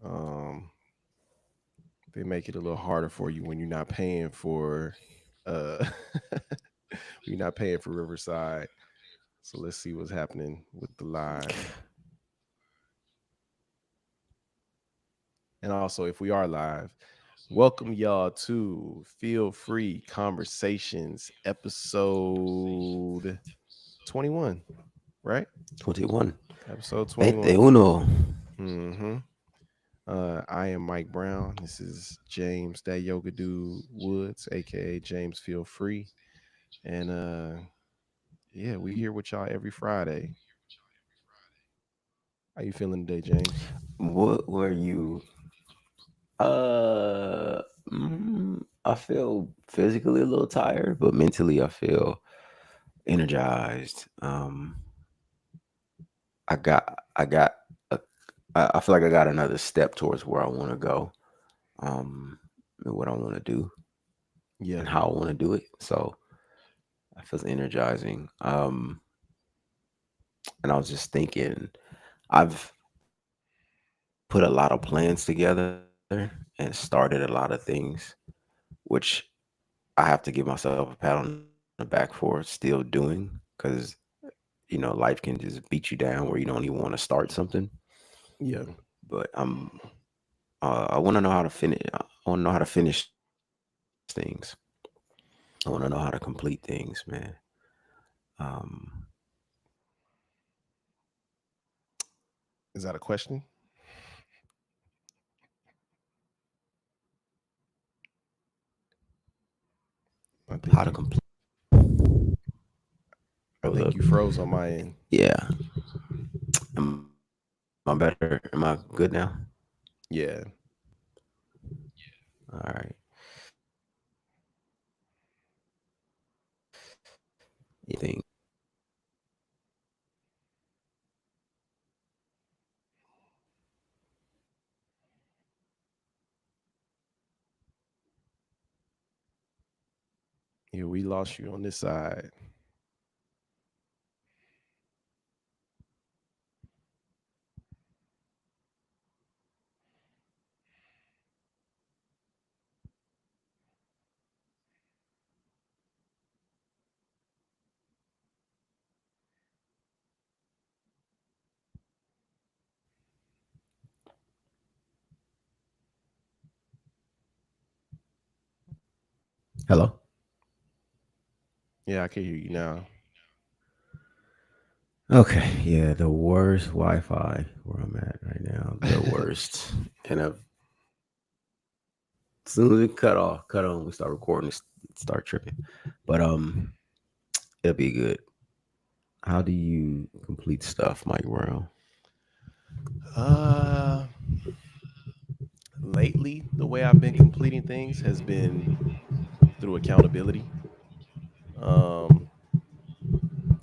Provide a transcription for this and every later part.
Um, they make it a little harder for you when you're not paying for you're not paying for Riverside. So let's see what's happening with the live. And also, if we are live, welcome y'all to Feel Free Conversations episode 21, right? 21. Episode 21. 21. Mm-hmm. I am Mike Brown. This is James, that yoga dude Woods, aka James Feel Free. And yeah, we here with y'all every Friday. How you feeling today, James? What were you? Uh, I feel physically a little tired, but mentally I feel energized. I got, a, I feel like I got another step towards where I want to go, and what I want to do Yeah. and how I want to do it. So I feel energizing. And I was just thinking, I've put a lot of plans together and started a lot of things, which I have to give myself a pat on the back for still doing because life can just beat you down where you don't even want to start something. Yeah. But I want to know how to finish. I want to know how to finish things. I want to know how to complete things, man. Um, Is that a question? I how to think you complete. I Hold think up. you froze on my end. Yeah. Am I better? Am I good now? Yeah. All right. You think? Yeah, we lost you on this side. Hello. Yeah, I can hear you now. Okay, yeah, the worst Wi-Fi where I'm at right now, the worst. And as soon as we cut on, we start recording, start tripping. But it'll be good. How do you complete stuff, Mike Brown? uh Lately, the way I've been completing things has been through accountability. Um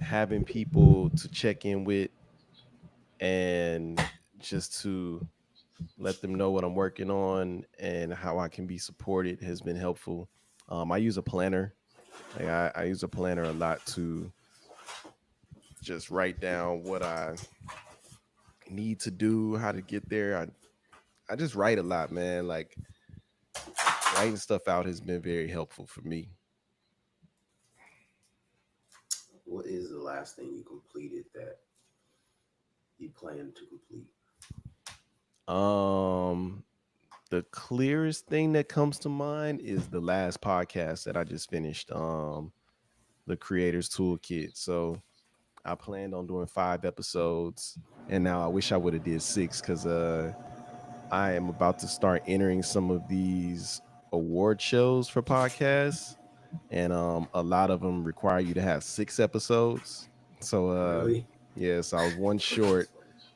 Having people to check in with and just to let them know what I'm working on and how I can be supported has been helpful. I use a planner. I use a planner a lot to just write down what I need to do, how to get there. I just write a lot, man. Like writing stuff out has been very helpful for me. What is the last thing you completed that you plan to complete? Um, the clearest thing that comes to mind is the last podcast that I just finished. The Creators Toolkit. So I planned on doing 5 episodes, and now I wish I would have did 6 because I am about to start entering some of these award shows for podcasts, and a lot of them require you to have 6 episodes. So Really? yeah, so I was one short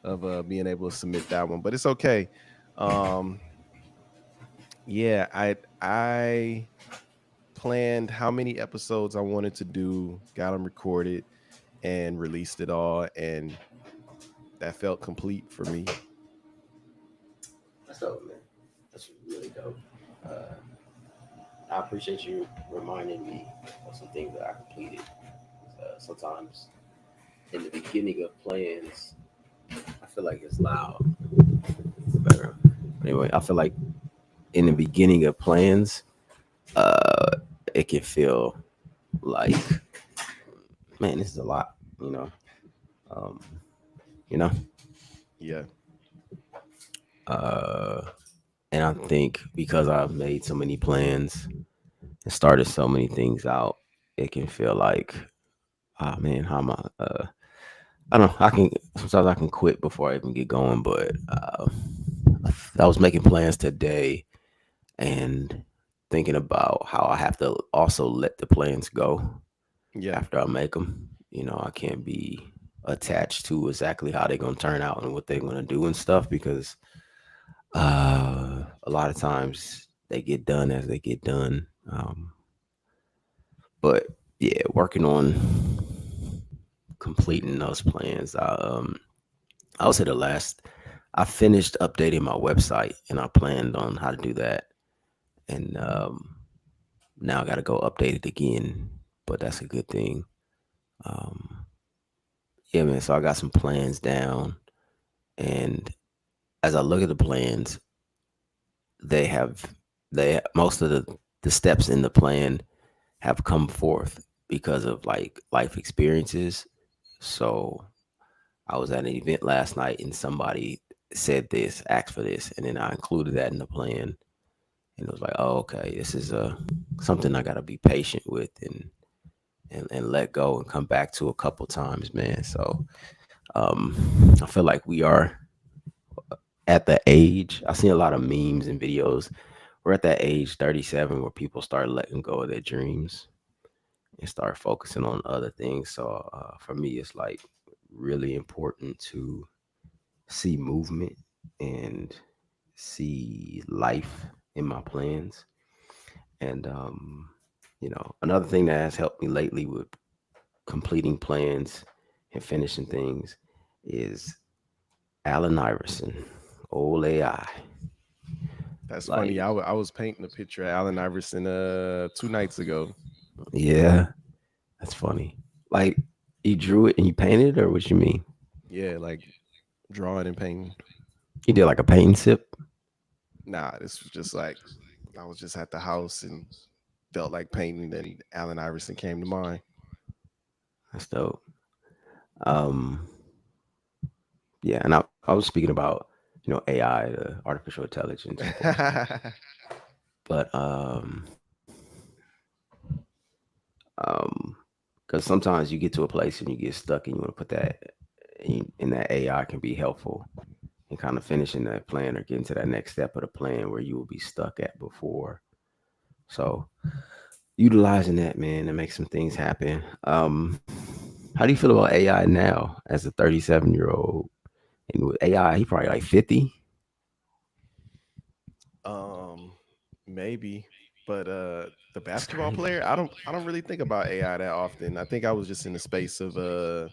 of being able to submit that one, but it's okay. Um, yeah, I planned how many episodes I wanted to do, got them recorded, and released it all, and that felt complete for me. That's dope, man. That's really dope. Uh, I appreciate you reminding me of some things that I completed. Sometimes in the beginning of plans, I feel like it's loud. Anyway, I feel like in the beginning of plans, uh, it can feel like, man, this is a lot, you know. Um, you know, Yeah. uh, and I think because I've made so many plans and started so many things out, it can feel like, oh man, how am I? I don't know. I can sometimes I can quit before I even get going, but I was making plans today and thinking about how I have to also let the plans go Yeah. after I make them. You know, I can't be attached to exactly how they're gonna turn out and what they're gonna do and stuff because a lot of times they get done as they get done. But yeah, working on completing those plans. I would say the last I finished updating my website and I planned on how to do that. And now I got to go update it again, but that's a good thing. Um, yeah, man. So I got some plans down, and as I look at the plans, they have most of the steps in the plan have come forth because of like life experiences. So I was at an event last night, and somebody said this, asked for this, and then I included that in the plan. And it was like, oh, okay, this is something I got to be patient with and let go and come back to a couple times, man. So um, I feel like we are at the age. I see a lot of memes and videos. We're at that age, 37, where people start letting go of their dreams and start focusing on other things. So for me, it's like really important to see movement and see life in my plans. And another thing that has helped me lately with completing plans and finishing things is Allen Iverson, old AI. That's funny. Like, I was painting a picture of Allen Iverson 2 nights ago. yeah, that's funny. Like, you drew it and you painted it, or what you mean? Yeah, like drawing and painting. You did like a paint sip? Nah, this was just like I was just at the house and felt like painting, and Allen Iverson came to mind. That's dope. Um, yeah, and I was speaking about, AI, the artificial intelligence, of course. But um, because sometimes you get to a place and you get stuck and you want to put that in that AI can be helpful in kind of finishing that plan or getting to that next step of the plan where you will be stuck at before. So utilizing that, man, to make some things happen. How do you feel about AI now as a 37-year old? And with AI, he probably like 50. um, Maybe, but the That's basketball crazy. player, I don't really think about AI that often. I think I was just in the space of I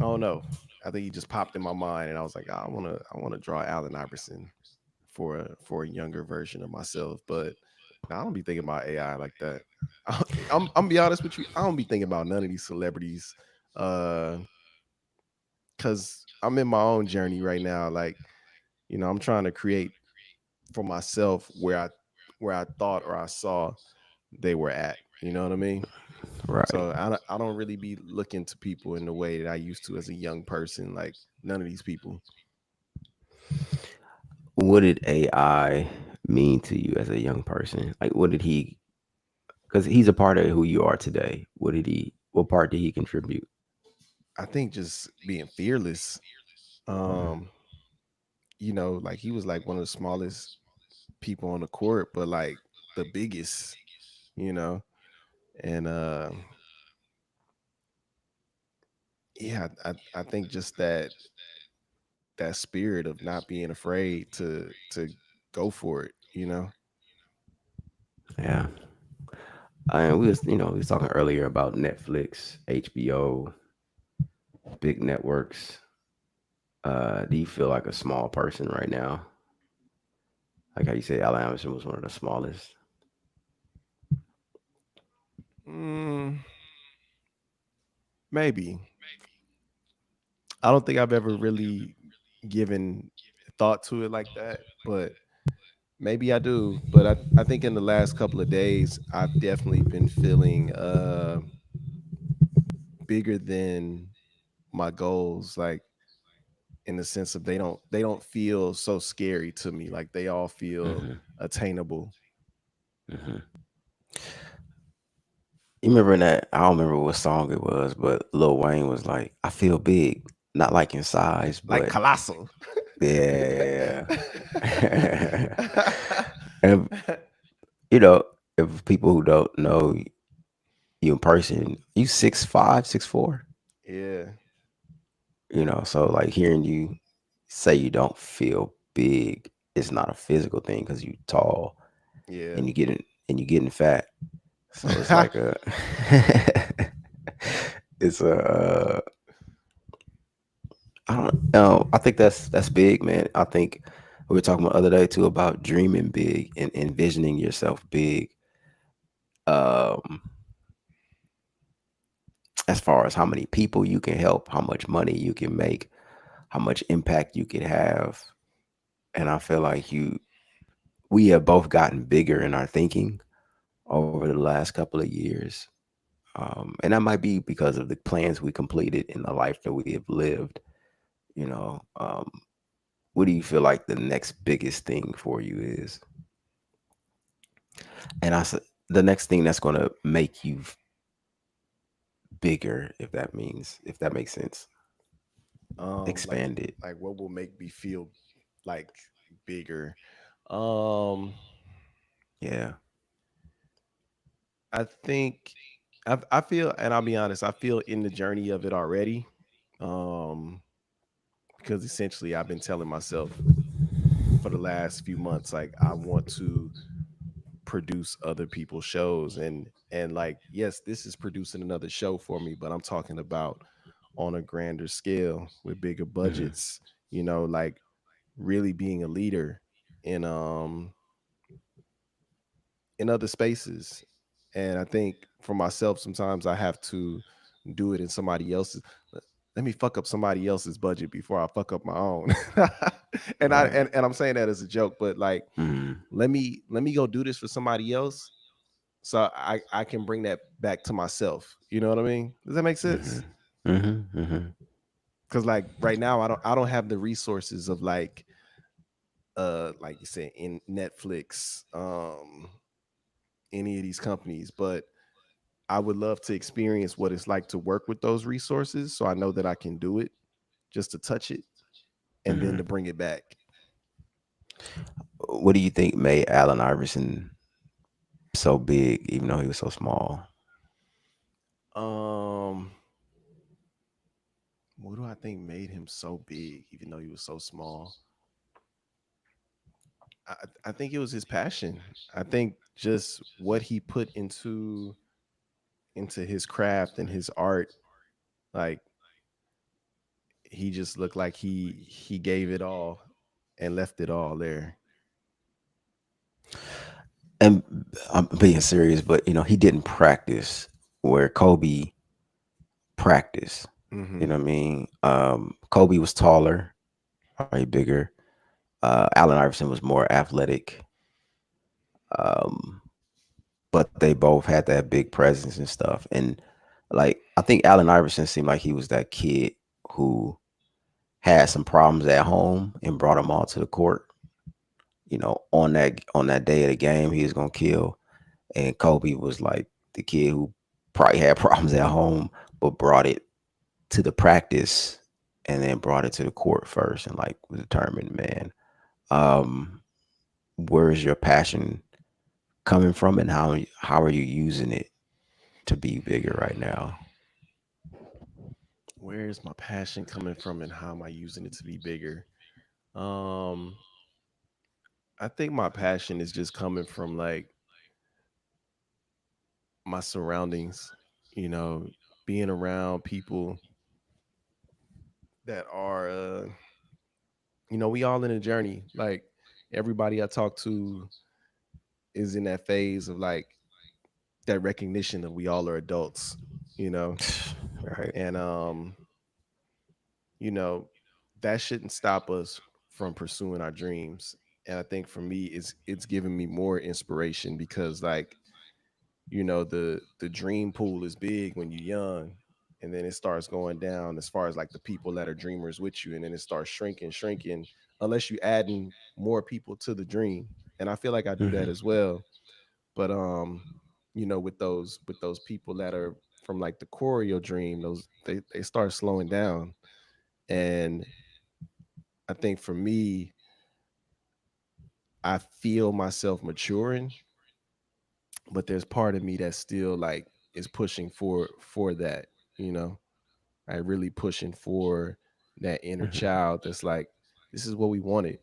don't know. I think he just popped in my mind, and I was like, I want to draw Allen Iverson for a younger version of myself. But I don't be thinking about AI like that. I'm be honest with you. I don't be thinking about none of these celebrities, uh, because I'm in my own journey right now. Like, I'm trying to create for myself where I thought or I saw they were at. You know what I mean? Right. So I don't really be looking to people in the way that I used to as a young person. Like none of these people. What did AI mean to you as a young person? Like, what did he, because he's a part of who you are today. What part did he contribute? I think just being fearless. Um, like he was like one of the smallest people on the court, but like the biggest, you know. And yeah, I think just that spirit of not being afraid to go for it. Yeah. And we was talking earlier about Netflix, HBO, big networks. Do you feel like a small person right now? Like how you say Allen Iverson was one of the smallest. Mm, maybe. I don't think I've ever really given thought to it like that, but maybe I do. But I think in the last couple of days, I've definitely been feeling bigger than my goals, like in the sense of they don't feel so scary to me. Like they all feel Hmm. attainable. Hmm. You remember that? I don't remember what song it was, but Lil Wayne was like, "I feel big, not like in size, Like but colossal. yeah." And if people who don't know you in person, you 6'5", 6'4". Yeah, So like hearing you say you don't feel big, it's not a physical thing because you tall yeah. and you getting fat. So it's like a it's a I don't know. I think that's big, man. I think we were talking about the other day too about dreaming big and envisioning yourself big. Um, as far as how many people you can help, how much money you can make, how much impact you can have, and I feel like we have both gotten bigger in our thinking over the last couple of years. And that might be because of the plans we completed in the life that we have lived. You know, what do you feel like the next biggest thing for you is? And I said the next thing that's going to make you bigger, if that makes sense, like expand it. what will make me feel like bigger? Um, Yeah. I think I feel, and I'll be honest, I feel in the journey of it already. Um, because essentially I've been telling myself for the last few months, like I want to produce other people's shows, and like yes, this is producing another show for me, but I'm talking about on a grander scale with bigger Hmm. budgets, like really being a leader in in other spaces. And I think for myself, sometimes I have to do it in somebody else's. Let me fuck up somebody else's budget before I fuck up my own. and I Right. and I'm saying that as a joke, but like Hmm. let me go do this for somebody else so I can bring that back to myself. You know what I mean? Does that make Hmm. sense? Hmm. Hmm. Cuz like right now I don't have the resources of like you said in Netflix, any of these companies, but I would love to experience what it's like to work with those resources so I know that I can do it, just to touch it and then Hmm. to bring it back. What do you think made Allen Iverson so big, even though he was so small? Um, what do I think made him so big, even though he was so small? I think it was his passion. I think just what he put into his craft and his art. Like he just looked like he gave it all and left it all there. And I'm being serious, but he didn't practice where Kobe practiced. You Hmm. know what I mean? Kobe was taller, right, bigger. Allen Iverson was more athletic, um, but they both had that big presence and stuff. And like, I think Allen Iverson seemed like he was that kid who had some problems at home and brought them all to the court. On that day of the game, he was gonna kill. And Kobe was like the kid who probably had problems at home, but brought it to the practice and then brought it to the court first and like was determined, man. Um, where is your passion coming from, and how are you using it to be bigger right now? Where is my passion coming from and how am I using it to be bigger? Um, I think my passion is just coming from like my surroundings, you know, being around people that are we all in a journey. Like everybody I talk to is in that phase of like that recognition that we all are adults, you know. Right. And you know, that shouldn't stop us from pursuing our dreams. And I think for me, it's giving me more inspiration because like, the dream pool is big when you're young, and then it starts going down as far as like the people that are dreamers with you, and then it starts shrinking unless you adding more people to the dream. And I feel like I do that Hmm. as well. But with those people that are from like the core of your dream, those they start slowing down. And I think for me, I feel myself maturing, but there's part of me that still like is pushing for that, you know, like really pushing for that inner Hmm. child that's like, this is what we wanted.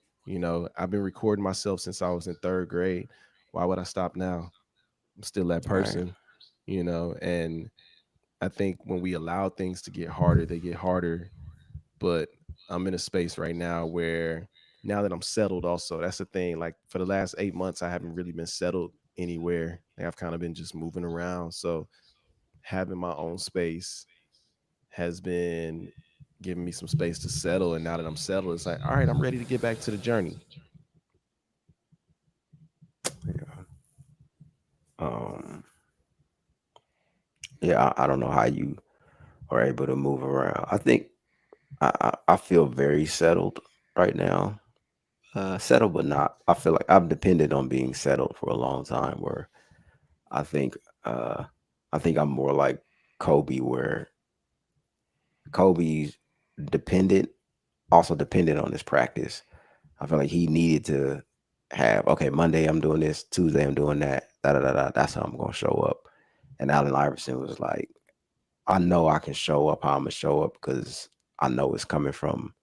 I've been recording myself since I was in third grade. Why would I stop now? I'm still that Right. person, and I think when we allow things to get harder, they get harder. But I'm in a space right now where now that I'm settled, also, that's the thing. Like for the last 8 months, I haven't really been settled anywhere. Like I've kind of been just moving around. So having my own space has been giving me some space to settle. And now that I'm settled, it's like, all right, I'm ready to get back to the journey. Yeah. Um, yeah, I don't know how you are able to move around. I think I feel very settled right now. Settled, but not. I feel like I've depended on being settled for a long time. Where I think, uh, I think I'm more like Kobe, where Kobe's dependent, also dependent on his practice. I feel like he needed to have, okay, Monday I'm doing this, Tuesday I'm doing that, da da da da. That's how I'm gonna show up. And Allen Iverson was like, I know I can show up how I'm gonna show up because I know it's coming from,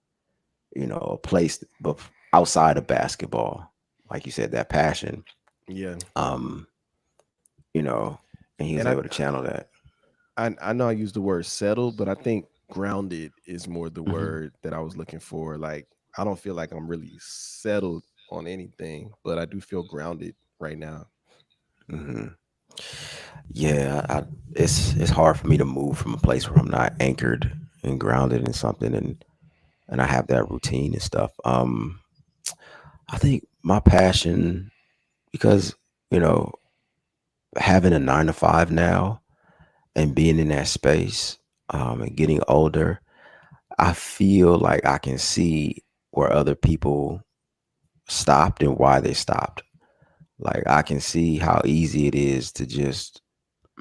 a place but outside of basketball. Like you said, that passion. Yeah. Um, you know, and he was And I, able to channel that. I know I use the word settled, but I think grounded is more the Hmm. word that I was looking for. Like I don't feel like I'm really settled on anything, but I do feel grounded right now. Hmm. Yeah, it's hard for me to move from a place where I'm not anchored and grounded in something, and I have that routine and stuff. I think my passion, because you know having a 9 to 5 now and being in that space, and getting older, I feel like I can see where other people stopped and why they stopped. Like I can see how easy it is to just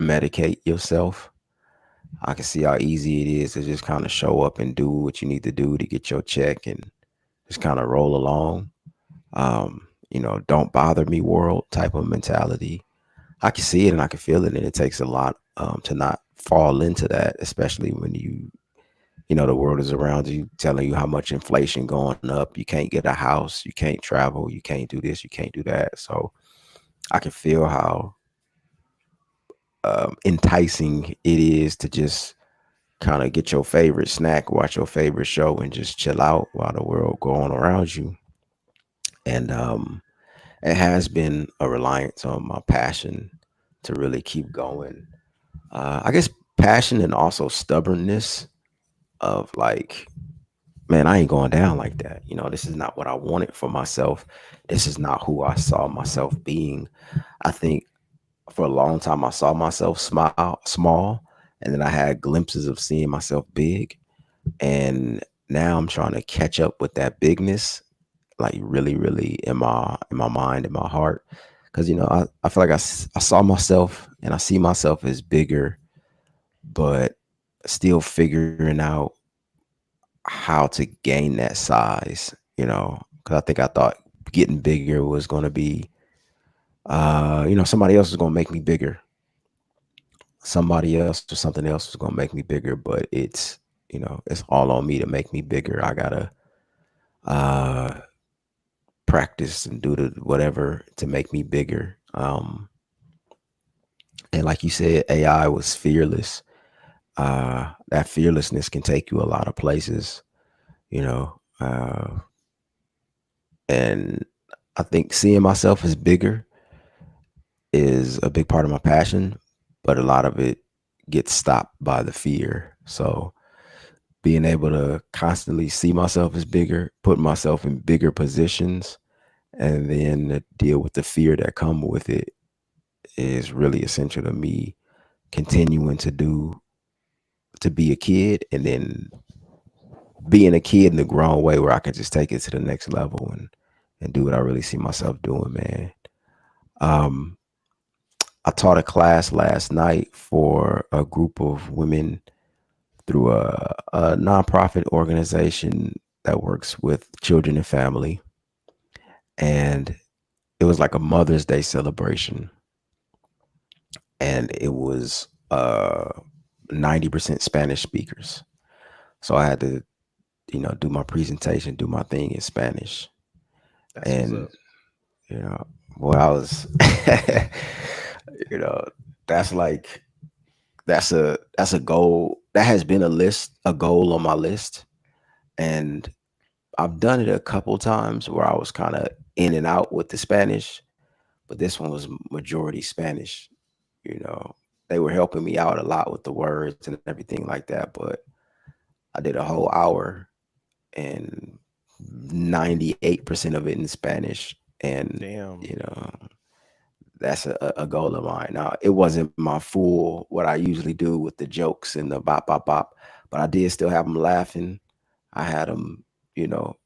medicate yourself. I can see how easy it is to just kind of show up and do what you need to do to get your check and just kind of roll along. Don't bother me world type of mentality. I can see it and I can feel it, and it takes a lot to not fall into that, especially when the world is around you telling you how much inflation going up. You can't get a house, you can't travel, you can't do this, you can't do that. So I can feel how enticing it is to just kind of get your favorite snack, watch your favorite show, and just chill out while the world going around you. And it has been a reliance on my passion to really keep going. I guess passion and also stubbornness of like, man, I ain't going down like that. This is not what I wanted for myself. This is not who I saw myself being. I think for a long time I saw myself small, and then I had glimpses of seeing myself big. And now I'm trying to catch up with that bigness, like really, really in my mind, in my heart. Because I feel like I saw myself and I see myself as bigger, but still figuring out how to gain that size. Because I think I thought getting bigger was going to be, somebody else was going to make me bigger. Somebody else or something else was going to make me bigger, but it's all on me to make me bigger. I gotta uh practice and do the whatever to make me bigger. And like you said, AI was fearless. That fearlessness can take you a lot of places, you know. And I think seeing myself as bigger is a big part of my passion, but a lot of it gets stopped by the fear. So being able to constantly see myself as bigger, put myself in bigger positions, and then to deal with the fear that come with it is really essential to me continuing to be a kid, and then being a kid in the grown way where I can just take it to the next level and do what I really see myself doing, man. Um, I taught a class last night for a group of women through a nonprofit organization that works with children and family, and it was like a Mother's Day celebration, and it was 90% Spanish speakers. So I had to, do my presentation, do my thing in Spanish. That's what's And, up. you know, boy, I was, you know, that's like, that's a goal. That has been a goal on my list. And I've done it a couple times where I was kind of in and out with the Spanish, but this one was majority Spanish. You know, they were helping me out a lot with the words and everything like that. But I did a whole hour and 98% of it in Spanish. And, Damn. you know, that's a goal of mine. Now, it wasn't my full, what I usually do with the jokes and the bop, bop, bop, but I did still have them laughing. I had them,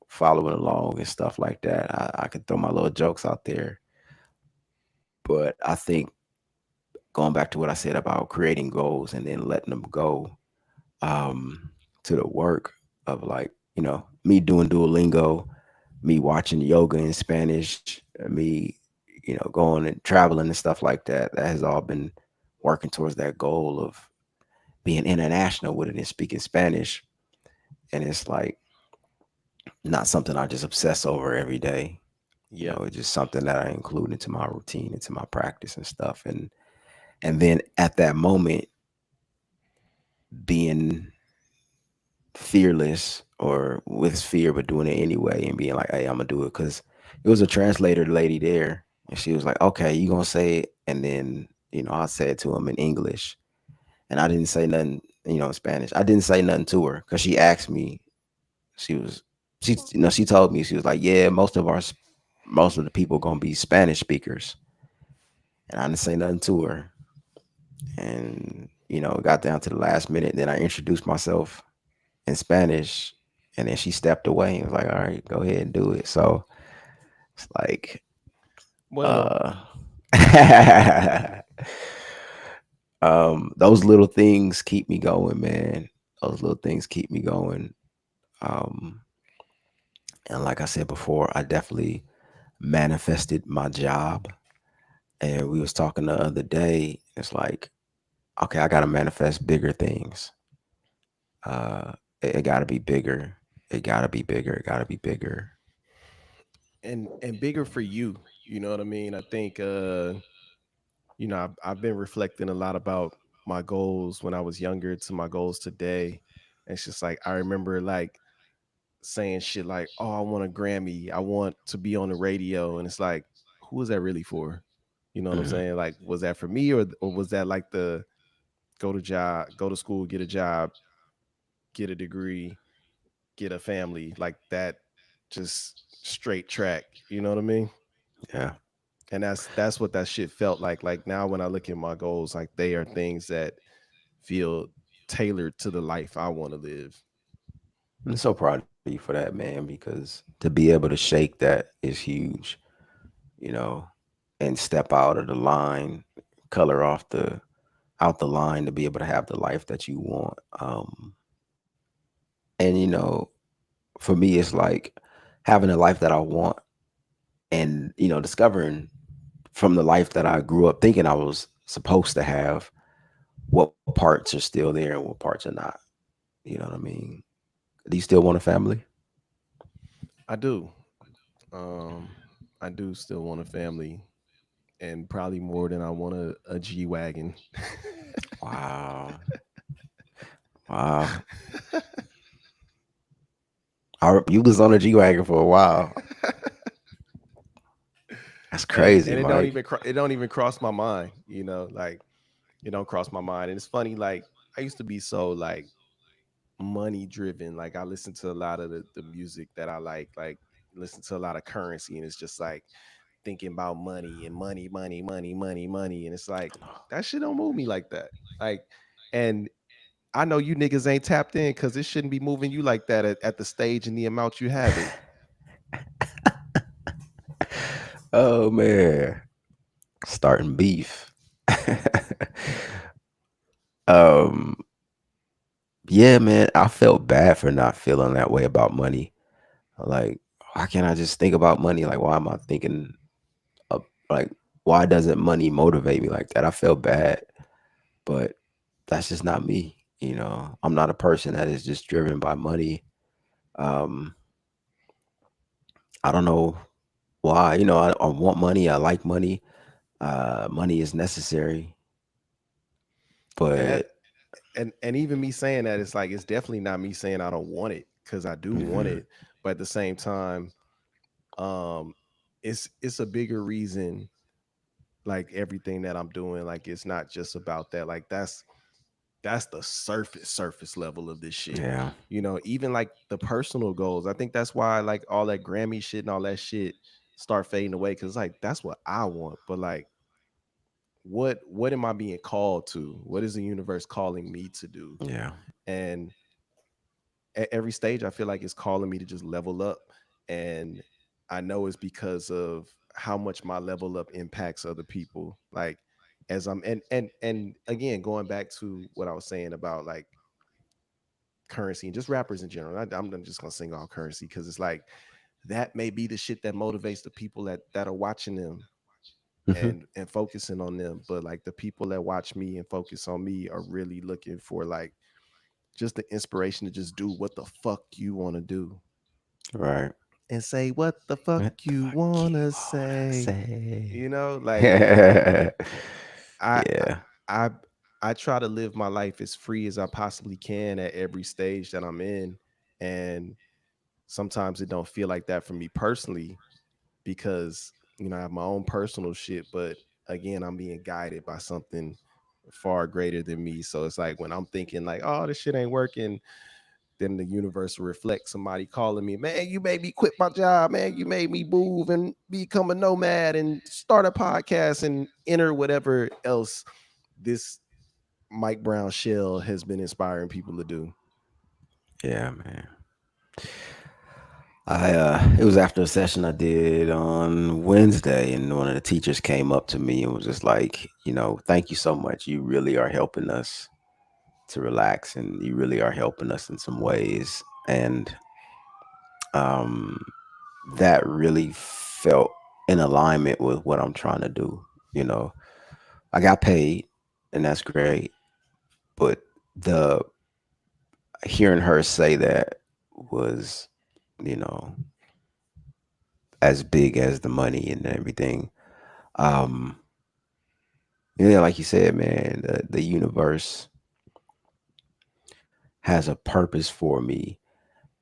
following along and stuff like that. I could throw my little jokes out there. But I think going back to what I said about creating goals and then letting them go, um, to the work of, like, me doing Duolingo, me watching yoga in Spanish, me, going and traveling and stuff like that. That has all been working towards that goal of being international with it and speaking Spanish. And it's like not something I just obsess over every day. Yep. It's just something that I include into my routine, into my practice and stuff. And then at that moment, being fearless or with fear, but doing it anyway and being like, hey, I'm gonna do it. Cause it was a translator lady there, and she was like, okay, you gonna say it. And then, I said to him in English, and I didn't say nothing, in Spanish. I didn't say nothing to her because she asked me, she was, she told me, she was like, yeah, most of the people gonna be Spanish speakers. And I didn't say nothing to her. And, it got down to the last minute. Then I introduced myself in Spanish, and then she stepped away and was like, "All right, go ahead and do it." So it's like, Bueno. uh, those little things keep me going, man. Those little things keep me going. Um, and like I said before, I definitely manifested my job. And we was talking the other day. It's like, okay, I got to manifest bigger things. It got to be bigger. It got to be bigger. It got to be bigger. And bigger for you. You know what I mean? I think I've been reflecting a lot about my goals when I was younger to my goals today. And it's just like I remember like saying shit like, "Oh, I want a Grammy. I want to be on the radio." And it's like, who is that really for? You know what I'm Mhm. saying? Like, was that for me, or was that like the go to school, get a job, get a degree, get a family, like that, just straight track. You know what I mean? Yeah. And that's what that shit felt like. Like now, when I look at my goals, like they are things that feel tailored to the life I want to live. I'm so proud of you for that, man, because to be able to shake that is huge, you know, and step out of the line, color off the out the line to be able to have the life that you want. And for me, it's like having a life that I want, and discovering from the life that I grew up thinking I was supposed to have, what parts are still there and what parts are not. You know what I mean? Do you still want a family? I do. Um, I do still want a family, and probably more than I want a G wagon. Wow. Wow. You was on a G wagon for a while. That's crazy, And Mike. it don't even cross my mind. Like it don't cross my mind. And it's funny. Like I used to be so like money driven. Like I listen to a lot of the music that I like listen to a lot of Currency, and it's just like thinking about money and money, money, money, money, money. And it's like that shit don't move me like that. Like, and I know you niggas ain't tapped in because it shouldn't be moving you like that at the stage and the amount you have it. Oh man, starting beef. um, yeah, man, I felt bad for not feeling that way about money. Like, why can't I just think about money? Like, why am I thinking of like why doesn't money motivate me like that? I feel bad, but that's just not me. I'm not a person that is just driven by money. Um, I don't know why. I want money. I like money. Money is necessary, And but that and even me saying that, it's like it's definitely not me saying I don't want it because I do want mhm, it. But at the same time, um, it's a bigger reason, like everything that I'm doing, like it's not just about that. Like that's the surface level of this shit. yeah, Even like the personal goals. I think that's why like all that Grammy shit and all that shit start fading away because like that's what I want. But like what am I being called to? What is the universe calling me to do? yeah, And at every stage I feel like it's calling me to just level up. And I know it's because of how much my level up impacts other people. Like as I'm and again going back to what I was saying about like Currency and just rappers in general. I'm just gonna sing all Currency because it's like that may be the shit that motivates the people that are watching them mhm, and focusing on them. But like the people that watch me and focus on me are really looking for like just the inspiration to just do what the fuck you want to do right. and say what the fuck What the you fuck you wanna wanna say. say? Like I Yeah, I I try to live my life as free as I possibly can at every stage that I'm in. And sometimes it don't feel like that for me personally because I have my own personal shit, but again, I'm being guided by something far greater than me. So it's like when I'm thinking like, oh, this shit ain't working, then the universe will reflect somebody calling me, man, you made me quit my job, man. You made me move and become a nomad and start a podcast and enter whatever else this Mike Brown shell has been inspiring people to do. yeah, man. It was after a session I did on Wednesday, and one of the teachers came up to me and was just like, thank you so much. You really are helping us to relax, and you really are helping us in some ways. And um, that really felt in alignment with what I'm trying to do. You know, I got paid, and that's great, but the hearing her say that was, you know, as big as the money and everything. Um, yeah, like you said, man, the universe has a purpose for me,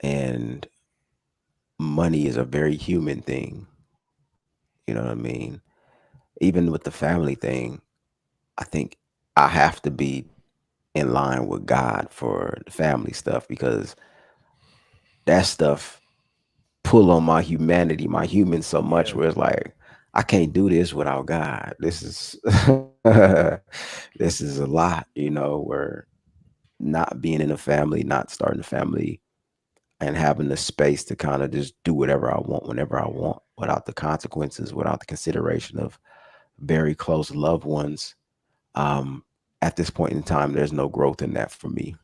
and money is a very human thing. You know what I mean? Even with the family thing, I think I have to be in line with God for the family stuff because that stuff pull on my humanity, my human so much Yeah, where it's like I can't do this without God. This is this is a lot, where not being in a family, not starting a family, and having the space to kind of just do whatever I want whenever I want without the consequences, without the consideration of very close loved ones. Um, at this point in time, there's no growth in that for me.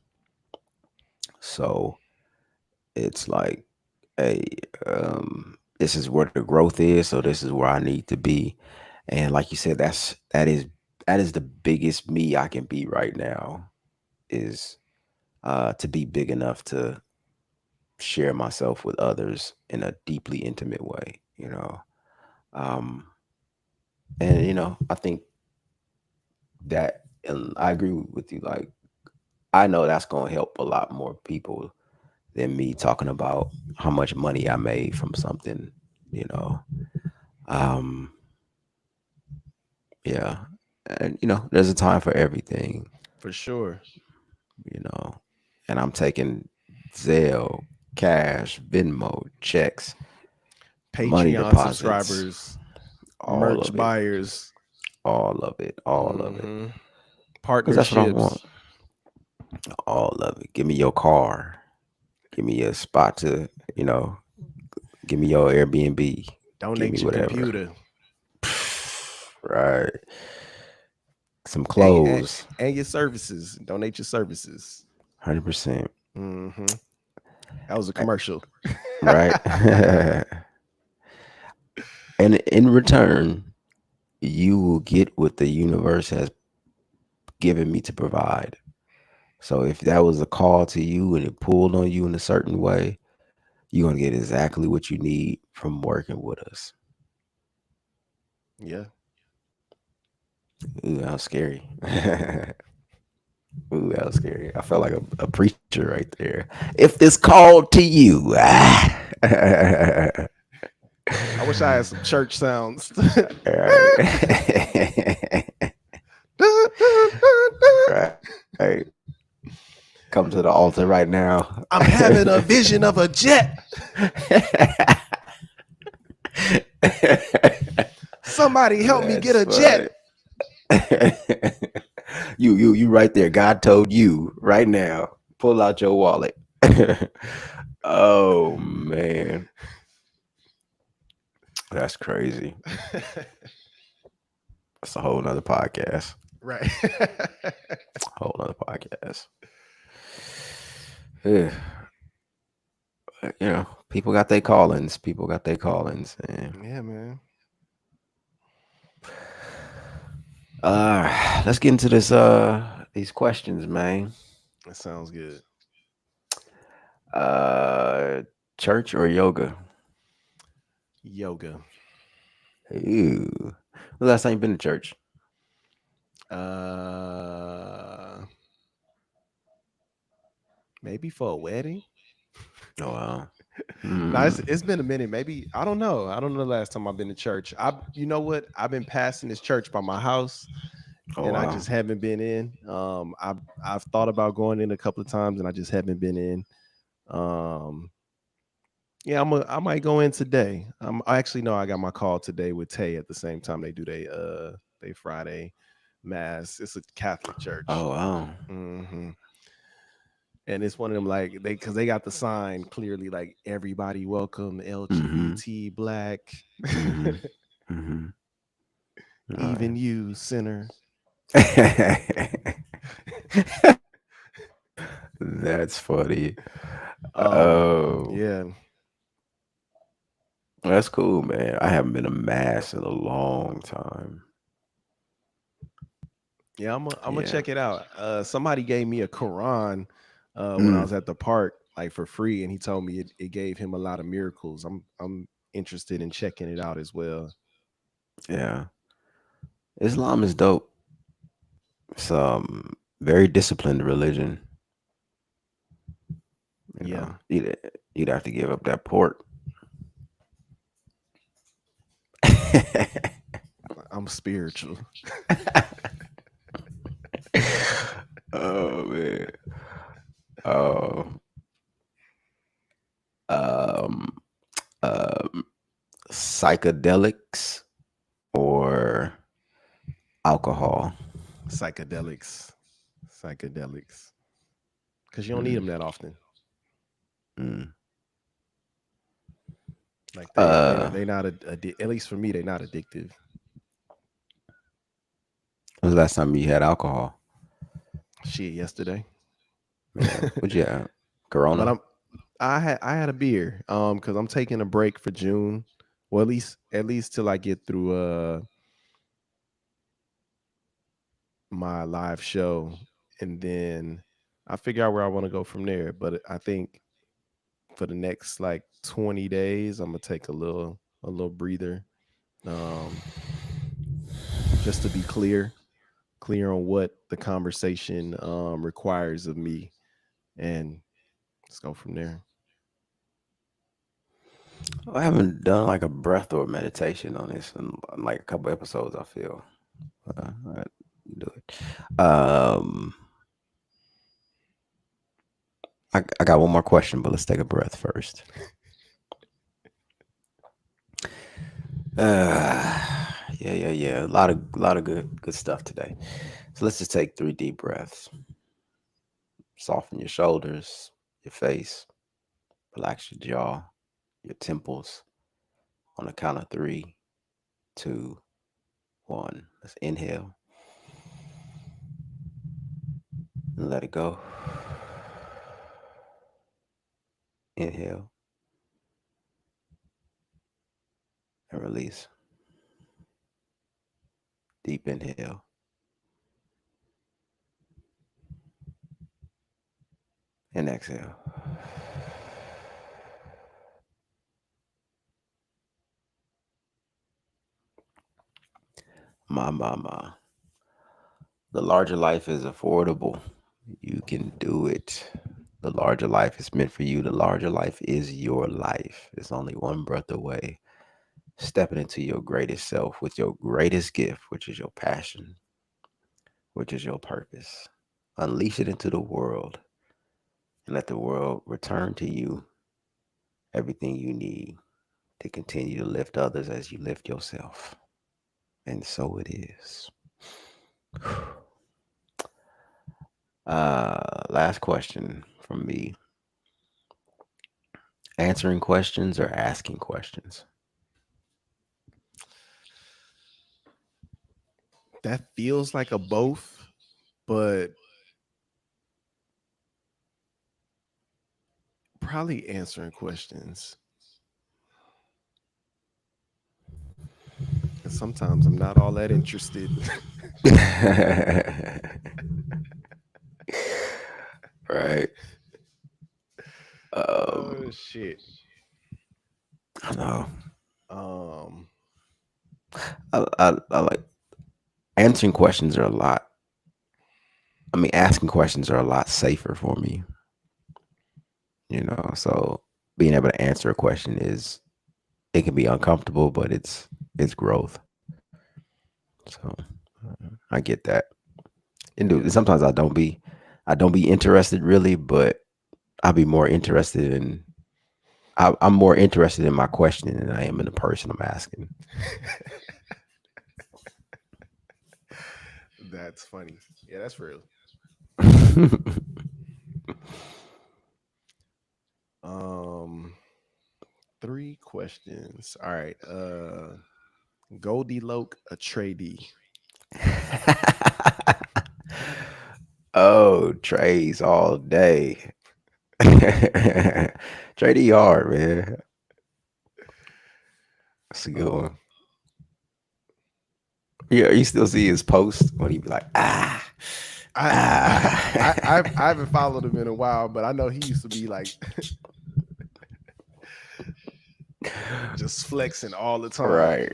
So it's like, hey, this is where the growth is, so this is where I need to be. And like you said, that is the biggest me I can be right now is to be big enough to share myself with others in a deeply intimate way. Um, and I think that, and I agree with you. Like, I know that's going to help a lot more people than me talking about how much money I made from something. You know, um, yeah, and there's a time for everything. for sure. You know, and I'm taking Zelle, cash, Venmo, checks, money Patreon deposits, subscribers, all merch of it, buyers, all of it, all of it. hmm Because that's what I want. partnerships. All of it. Give me your car. Give me a spot to, you know, give me your Airbnb. Give me Donate your whatever. computer Right. Some and, and clothes. and your services. Donate your services. 100%. hmm That was a commercial. Right. And in return, you will get what the universe has given me to provide. So if that was a call to you and it pulled on you in a certain way, you're going to get exactly what you need from working with us. Yeah. Ooh, that was scary. Ooh, that was scary. I felt like a preacher right there. If this called to you, I wish I had some church sounds. right. Come to the altar right now. I'm having a vision of a jet. Somebody help me get That's a jet. funny. You right there. God told you right now. Pull out your wallet. Oh man. That's crazy. That's a whole nother podcast. Right. Whole nother podcast. Yeah. You know, people got their callings. People got their callings. And Yeah, man. let's get into this these questions, man. That sounds good. Uh church or yoga? Yoga. Ooh. When the last time you been to church? Uh Maybe for a wedding. Oh wow. No, Mm. it's been a minute. Maybe I don't know. I don't know the last time I've been to church. You know what? I've been passing this church by my house, Oh and I wow. just haven't been in. I've thought about going in a couple of times, and I just haven't been in. Um, yeah, I might go in today. I actually know I got my call today with Tay at the same time they do they Friday mass. It's a Catholic church. Oh wow. hmm And it's one of them like they because they got the sign clearly like everybody welcome Mm-hmm. LGBT black Mm-hmm. Mm-hmm. even you sinner. That's funny. Oh, Yeah. that's cool, man. I haven't been a mass in a long time. Yeah, I'm gonna Yeah. check it out. Somebody gave me a Quran when I Mm, was at the park, like for free, and he told me it gave him a lot of miracles. I'm interested in checking it out as well. yeah. Islam is dope. It's very disciplined religion. You Yeah, know, you'd have to give up that pork. I'm spiritual. Oh man. Oh. Um. Um. Psychedelics or alcohol. Psychedelics, psychedelics, because you don't need Mm, them that often. mm. Like Uh, they not at least for me they're not addictive. when was the last time you had alcohol? Shit, yesterday. Yeah. What'd you have? But Corona? I had a beer because I'm taking a break for June. Well, at least till I get through my live show, and then I figure out where I want to go from there. But I think for the next like 20 days, I'm gonna take a little breather, um, just to be clear on what the conversation requires of me, and let's go from there. I haven't done like a breath or meditation on this in like a couple episodes. I feel I do it. Um, I got one more question, but let's take a breath first. Yeah. A lot of good stuff today. So let's just take 3 deep breaths. Soften your shoulders, your face, relax your jaw, your temples. On the count of three, two, one. Let's inhale and let it go. Inhale and release. Deep inhale and exhale. My. The larger life is affordable. You can do it. The larger life is meant for you. The larger life is your life. It's only one breath away. Stepping into your greatest self with your greatest gift, which is your passion, which is your purpose. Unleash it into the world and let the world return to you everything you need to continue to lift others as you lift yourself. And so it is. Last question from me. Answering questions or asking questions? That feels like a both, but probably answering questions. And sometimes I'm not all that interested. Right. Oh Um, shit. I know. Um, I like answering questions are a lot. I mean, asking questions are a lot safer for me. So being able to answer a question is it can be uncomfortable, but it's growth. So I get that. And yeah. sometimes I don't be interested really, but I'll be more interested in I'm more interested in my question than I am in the person I'm asking. That's funny. Yeah, that's real. Um, three questions. All right. Goldie Loke Atreides. Oh, trays all day. Trade hard, man. That's a good one. Um, Yeah, you still see his post when he be like, I, I ah. haven't followed him in a while, but I know he used to be like just flexing all the time. Right.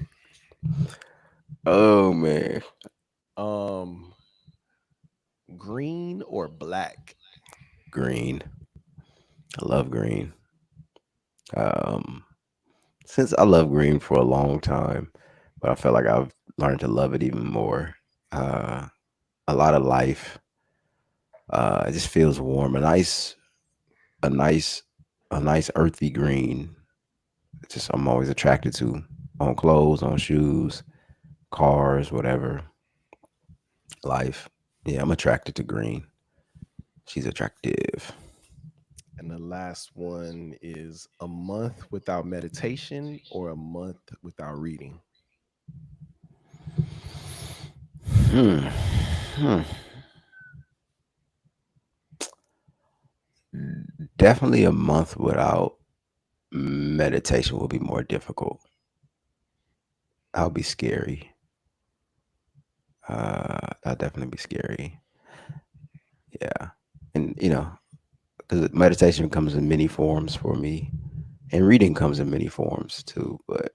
Oh man. Um, green or black? Green. I love green. Um, since I love green for a long time, but I feel like I've learned to love it even more. Uh, a lot of life. It just feels warm. A nice, a nice earthy green. It's just I'm always attracted to on clothes, on shoes, cars, whatever. Life. Yeah, I'm attracted to green. She's attractive. And the last one is a month without meditation or a month without reading. Hmm. Hmm. Definitely a month without meditation will be more difficult. That'll be scary. That'll definitely be scary. Yeah. And, because meditation comes in many forms for me, and reading comes in many forms too, but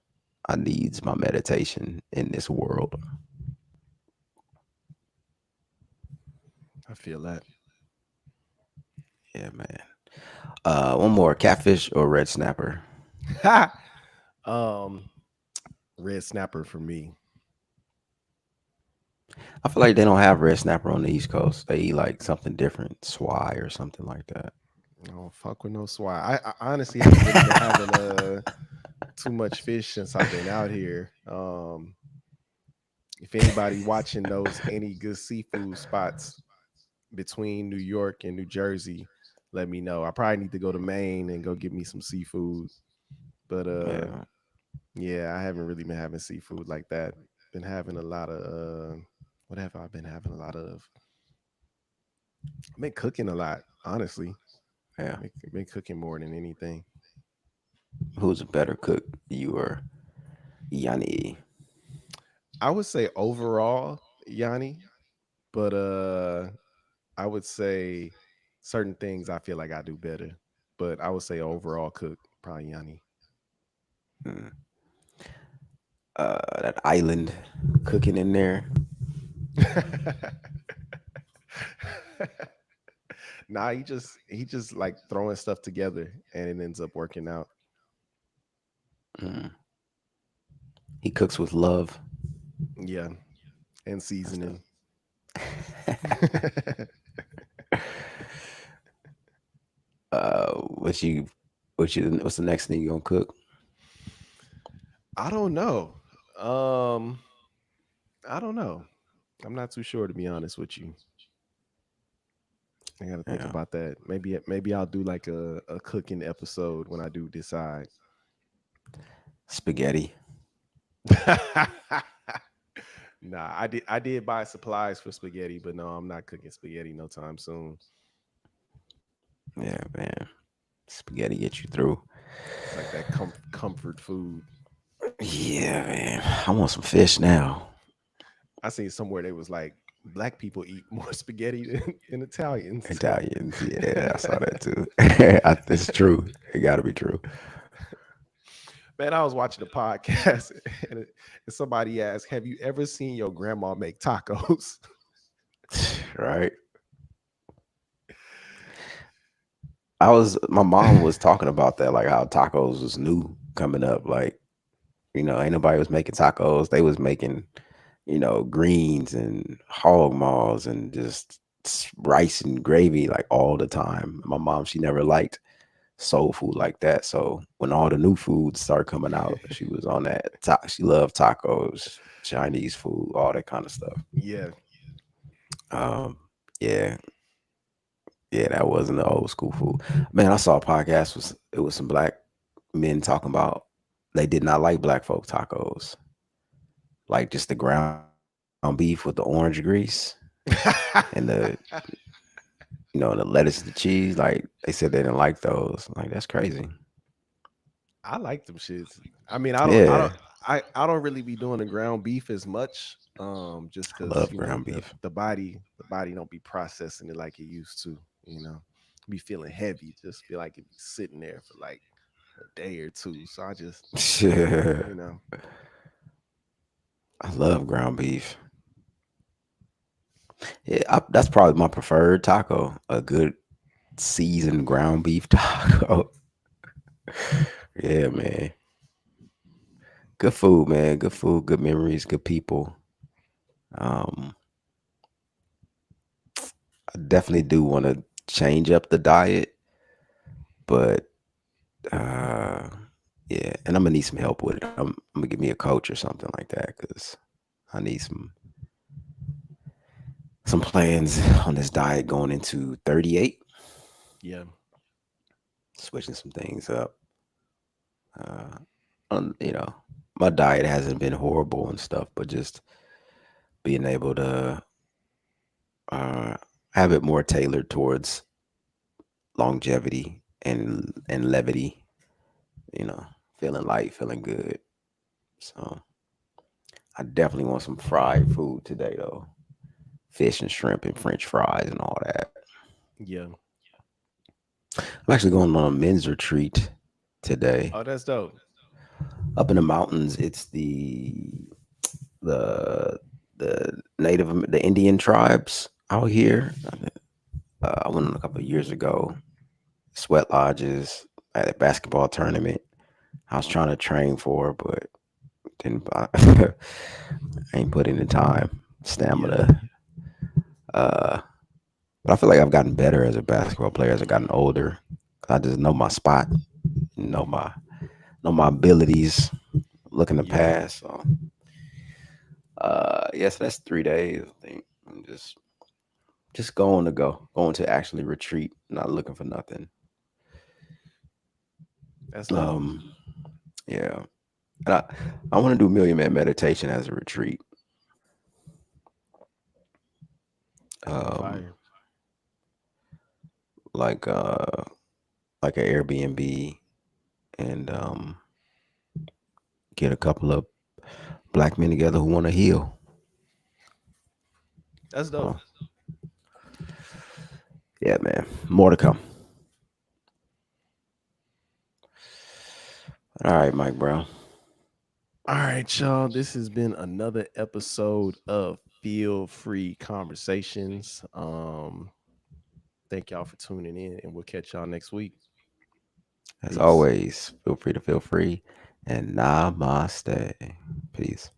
I needs my meditation in this world. I feel that. Yeah, man. One more, catfish or red snapper? um, red snapper for me. I feel like they don't have red snapper on the East Coast. They eat like something different, swai or something like that. I don't fuck with no swine. I honestly haven't really been having too much fish since I've been out here. If anybody watching knows any good seafood spots between New York and New Jersey, let me know. I probably need to go to Maine and go get me some seafood. But Yeah. yeah, I haven't really been having seafood like that. Been having a lot of what have I been having a lot of? I've been cooking a lot, honestly. Yeah. Been cooking more than anything. Who's a better cook, you or Yanni? I would say overall, Yanni, but I would say certain things I feel like I do better. But I would say overall cook, probably Yanni. Mm. That island cooking in there. Nah, he just like throwing stuff together and it ends up working out. Mm. He cooks with love. Yeah, and That's the seasoning. what you what's the next thing you gonna cook? I don't know. Um, I don't know. I'm not too sure to be honest with you. I gotta think Yeah. about that. Maybe I'll do like a cooking episode when I do decide. Spaghetti. Nah, I did buy supplies for spaghetti, but no, I'm not cooking spaghetti no time soon. Yeah, man. Spaghetti get you through. It's like that comfort food. Yeah, man. I want some fish now. I seen somewhere they was like black people eat more spaghetti than Italians. Italians. Yeah, I saw that too. It's true. It got to be true. Man, I was watching a podcast and somebody asked, "Have you ever seen your grandma make tacos?" Right. My mom was talking about that, like how tacos was new coming up. Like, ain't nobody was making tacos. They was making, greens and hog maws and just rice and gravy like all the time. My mom, she never liked soul food like that. So when all the new foods started coming out, she was on that. She loved tacos, Chinese food, all that kind of stuff. Yeah, Um, yeah, yeah, that wasn't the old school food. Man, I saw a podcast it was some black men talking about they did not like black folk tacos, like just the ground beef with the orange grease and the lettuce, the cheese. Like they said they didn't like those. Like that's crazy. I like them shits. I mean, Yeah, I don't really be doing the ground beef as much, just I because love ground the beef. the body the body don't be processing it like it used to. You know, be feeling heavy, just feel like it be sitting there for like a day or two. So I just, you know, I love ground beef. Yeah, that's probably my preferred taco. A good seasoned ground beef taco. Yeah, man. Good food, man. Good food, good memories, good people. Um, I definitely do want to change up the diet, but uh, yeah, and I'm gonna need some help with it. I'm gonna get me a coach or something like that because I need some plans on this diet going into 38, yeah, switching some things up. Uh, on my diet hasn't been horrible and stuff, but just being able to uh, have it more tailored towards longevity and levity. You know, feeling light, feeling good. So I definitely want some fried food today, though. Fish and shrimp and French fries and all that. yeah. I'm actually going on a men's retreat today Oh, that's dope. up in the mountains. It's the the Indian tribes out Yeah, here. I went on a couple of years ago. Sweat lodges at a basketball tournament. I was trying to train for, but didn't. I ain't put in the time, yeah. stamina. Uh, But I feel like I've gotten better as a basketball player as I've gotten older. I just know my spot, know my abilities, looking to Yeah, pass. So yes, that's 3 days, I think. I'm just going to actually retreat, not looking for nothing. that's dope. Um, yeah. And I want to do Million Man meditation as a retreat. Um, Fire. like like an Airbnb and get a couple of black men together who want to heal. That's dope. So yeah, man. More to come. All right, Mike Brown. All right, y'all. This has been another episode of Feel Free Conversations. Thank y'all for tuning in, and we'll catch y'all next week. As Peace. always, feel free to feel free and namaste. Peace.